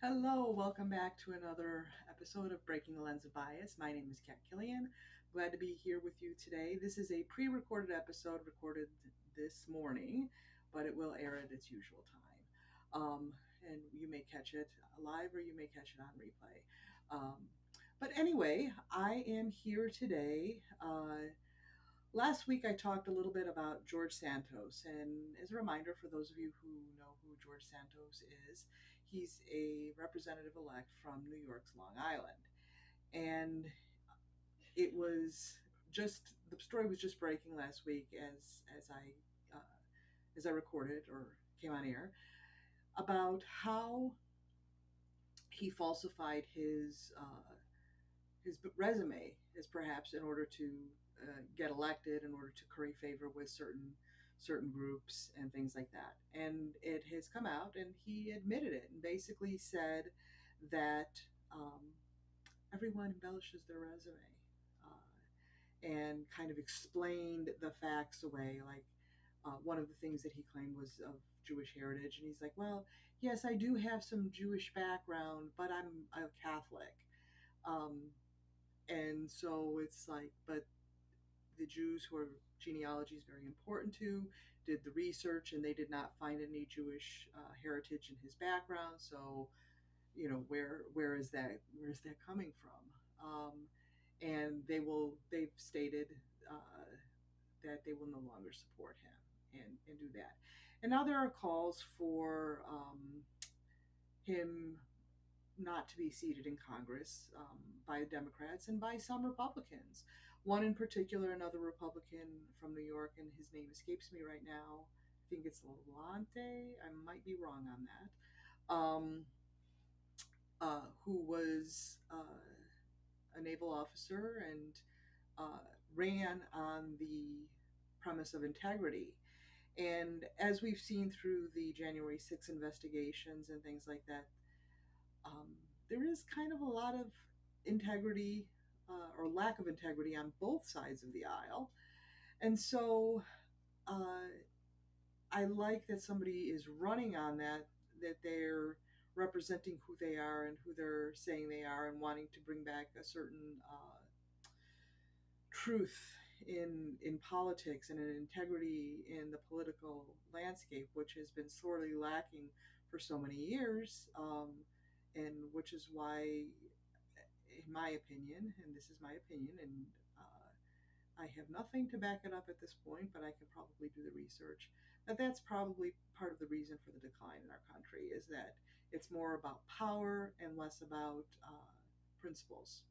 Hello, welcome back to another episode of Breaking the Lens of Bias. My name is Kat Killian. Glad to be here with you today. This is a pre recorded episode recorded this morning, but it will air at its usual time. And you may catch it live or you may catch it on replay. Um, but anyway, I am here today. Last week, I talked a little bit about George Santos, and as a reminder for those of you who know who George Santos is, he's a representative elect from New York's Long Island. And it was just the story was just breaking last week uh, as I recorded or came on air about how he falsified his resume is perhaps in order to get elected, in order to curry favor with certain groups and things like that. And it has come out, and he admitted it, and basically said that everyone embellishes their resume, uh, and kind of explained the facts away. Like one of the things that he claimed was of Jewish heritage, and he's like, "Well, yes, I do have some Jewish background, but I'm a Catholic." Um, and so it's like, but the Jews who are genealogy is very important to did the research, and they did not find any Jewish heritage in his background. So where is that coming from? And they've stated that they will no longer support him and do that. And now there are calls for him not to be seated in Congress by Democrats and by some Republicans. One in particular, another Republican from New York, and his name escapes me right now. I think it's Lalonte. I might be wrong on that. Um, who was a naval officer and ran on the premise of integrity. And as we've seen through the January 6 investigations and things like that, there is kind of a lot of integrity or lack of integrity on both sides of the aisle. And so uh, I like that somebody is running on that they're representing who they are and who they're saying they are and wanting to bring back a certain truth in politics and an integrity in the political landscape, which has been sorely lacking for so many years, and which is why, in my opinion, and this is my opinion, and I have nothing to back it up at this point, but I can probably do the research. That's probably part of the reason for the decline in our country is that it's more about power and less about principles.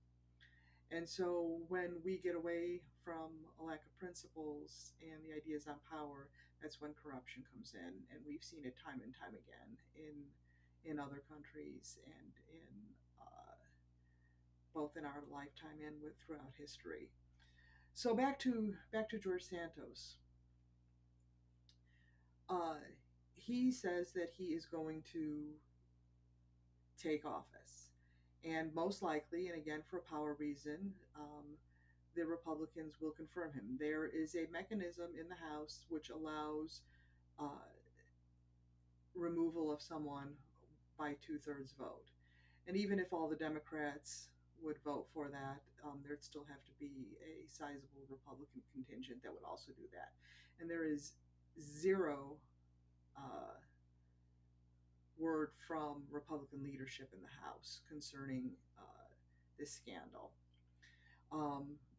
And so when we get away from a lack of principles and the ideas on power, that's when corruption comes in, and we've seen it time and time again in other countries and in both in our lifetime and with throughout history. So back to George Santos. Uh, he says that he is going to take office, and most likely, and again for a power reason, the Republicans will confirm him. There is a mechanism in the House which allows uh, removal of someone by 2/3 vote. And even if all the Democrats would vote for that, there'd still have to be a sizable Republican contingent that would also do that. And there is zero uh, word from Republican leadership in the House concerning this scandal.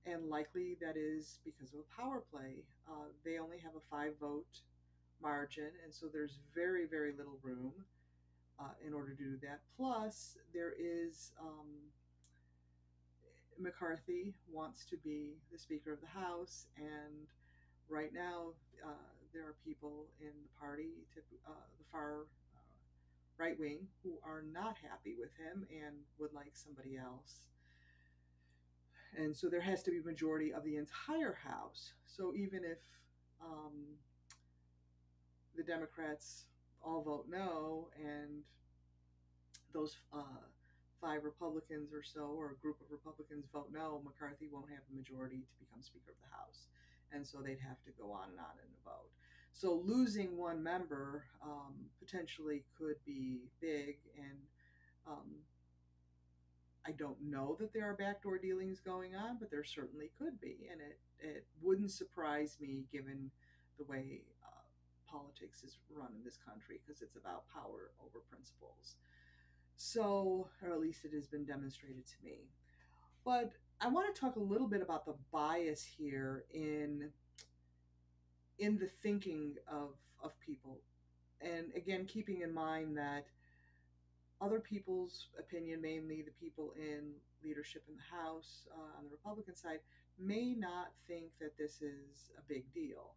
And likely that is because of a power play. They only have a 5 vote margin, and so there's very, very little room in order to do that. Plus, there is McCarthy wants to be the Speaker of the House, and right now there are people in the party, the far right wing, who are not happy with him and would like somebody else. And so there has to be a majority of the entire House. So even if um, the Democrats all vote no, and those 5 Republicans or so, or a group of Republicans vote no, McCarthy won't have a majority to become Speaker of the House. And so they'd have to go on in a vote. So losing one member potentially could be big, and Um, I don't know that there are backdoor dealings going on, but there certainly could be, and it wouldn't surprise me given the way politics is run in this country because it's about power over principles. So, or at least it has been demonstrated to me. But I want to talk a little bit about the bias here in the thinking of people, and again, keeping in mind that other people's opinion, mainly the people in leadership in the House on the Republican side, may not think that this is a big deal.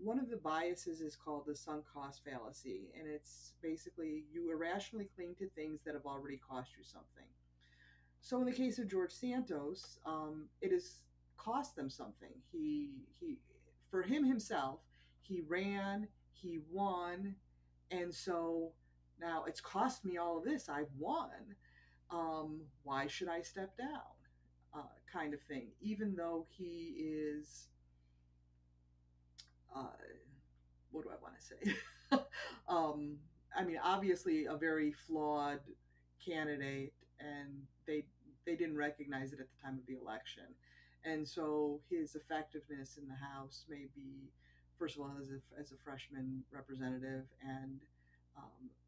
One of the biases is called the sunk cost fallacy, and it's basically you irrationally cling to things that have already cost you something. So in the case of George Santos, it has cost them something. He for him himself, he ran, he won, and so now it's cost me all of this. I've won. Why should I step down? Kind of thing. Even though he is, uh, what do I want to say? um, I mean, obviously a very flawed candidate, and they didn't recognize it at the time of the election, and so his effectiveness in the House may be, first of all, as a freshman representative, and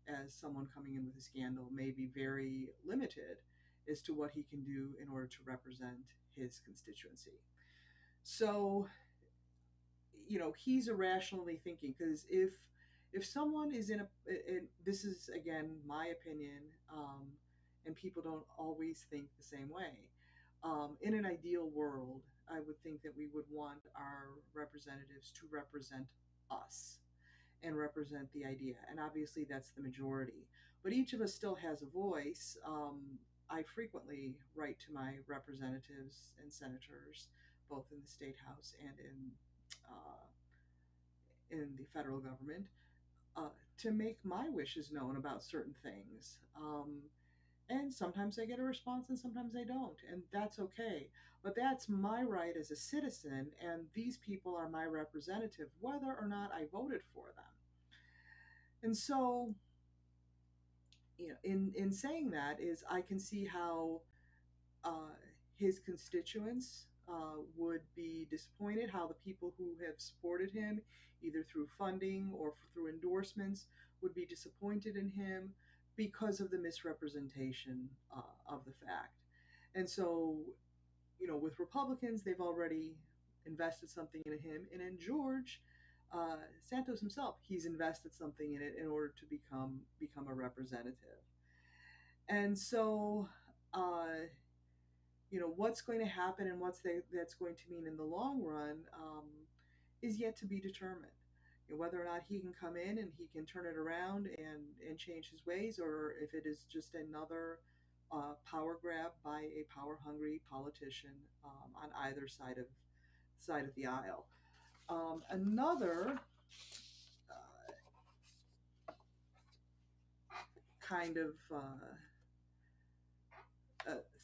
as someone coming in with a scandal, may be very limited as to what he can do in order to represent his constituency. So he's irrationally thinking because if someone is in a and this is again my opinion, and people don't always think the same way. In an ideal world, I would think that we would want our representatives to represent us and represent the idea, and obviously that's the majority, but each of us still has a voice. I frequently write to my representatives and senators, both in the state house and uh, in the federal government, uh, to make my wishes known about certain things. And sometimes I get a response and sometimes I don't, and that's okay. But that's my right as a citizen, and these people are my representative, whether or not I voted for them. And so, in saying that, is I can see how uh, his constituents would be disappointed, how the people who have supported him, either through funding or through endorsements, would be disappointed in him because of the misrepresentation of the fact. And so, with Republicans, they've already invested something in him, and in George Santos himself, he's invested something in it in order to become a representative. And so, uh, what's going to happen and that's going to mean in the long run is yet to be determined. Whether or not he can come in and he can turn it around and change his ways, or if it is just another power grab by a power hungry politician on either side of the aisle. Another kind of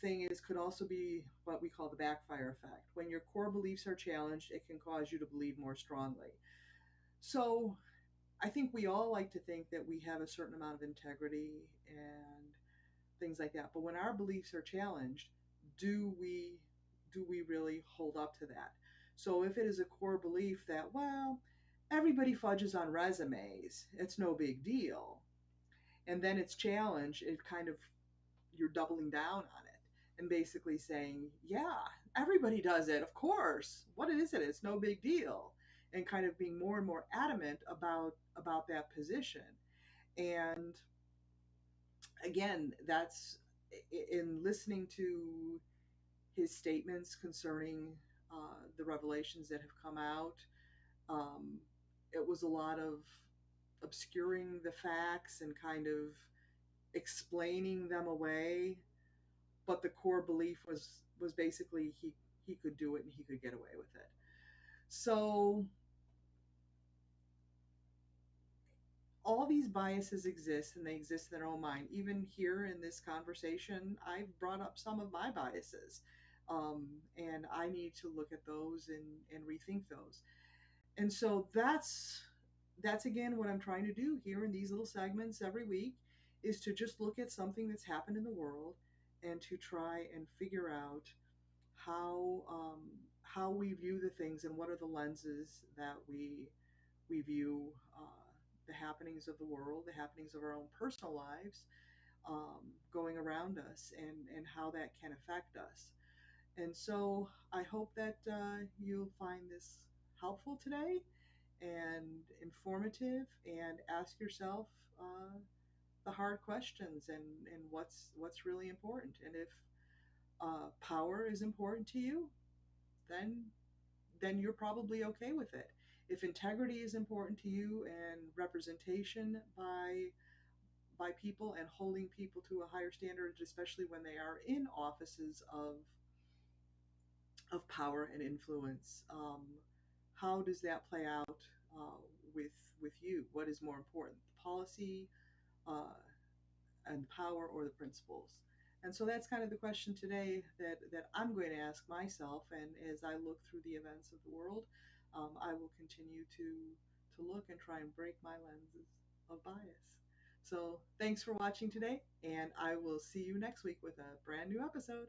thing is could also be what we call the backfire effect. When your core beliefs are challenged, it can cause you to believe more strongly. So I think we all like to think that we have a certain amount of integrity and things like that. But when our beliefs are challenged, do we do we really hold up to that? So if it is a core belief that, well, everybody fudges on resumes, it's no big deal, and then it's challenged, it kind of, you're doubling down on it and basically saying, yeah, everybody does it, of course. What is it? It's no big deal. And kind of being more and more adamant about that position. And again, that's in listening to his statements concerning the revelations that have come out. Um, it was a lot of obscuring the facts and kind of explaining them away, but the core belief was basically he could do it and he could get away with it. So all these biases exist, and they exist in their own mind. Even here in this conversation, I've brought up some of my biases, and I need to look at those and rethink those. And so that's again what I'm trying to do here in these little segments every week, is to just look at something that's happened in the world and to try and figure out how we view the things and what are the lenses that we view the happenings of the world, the happenings of our own personal lives, going around us, and how that can affect us. And so I hope that you'll find this helpful today and informative, and ask yourself the hard questions, and what's really important. And if power is important to you, then you're probably okay with it. If integrity is important to you, and representation by people, and holding people to a higher standard, especially when they are in offices of power and influence, how does that play out uh, with you? What is more important, the policy uh, and power, or the principles? And so that's kind of the question today that I'm going to ask myself. And as I look through the events of the world, I will continue to look and try and break my lenses of bias. So thanks for watching today, and I will see you next week with a brand new episode.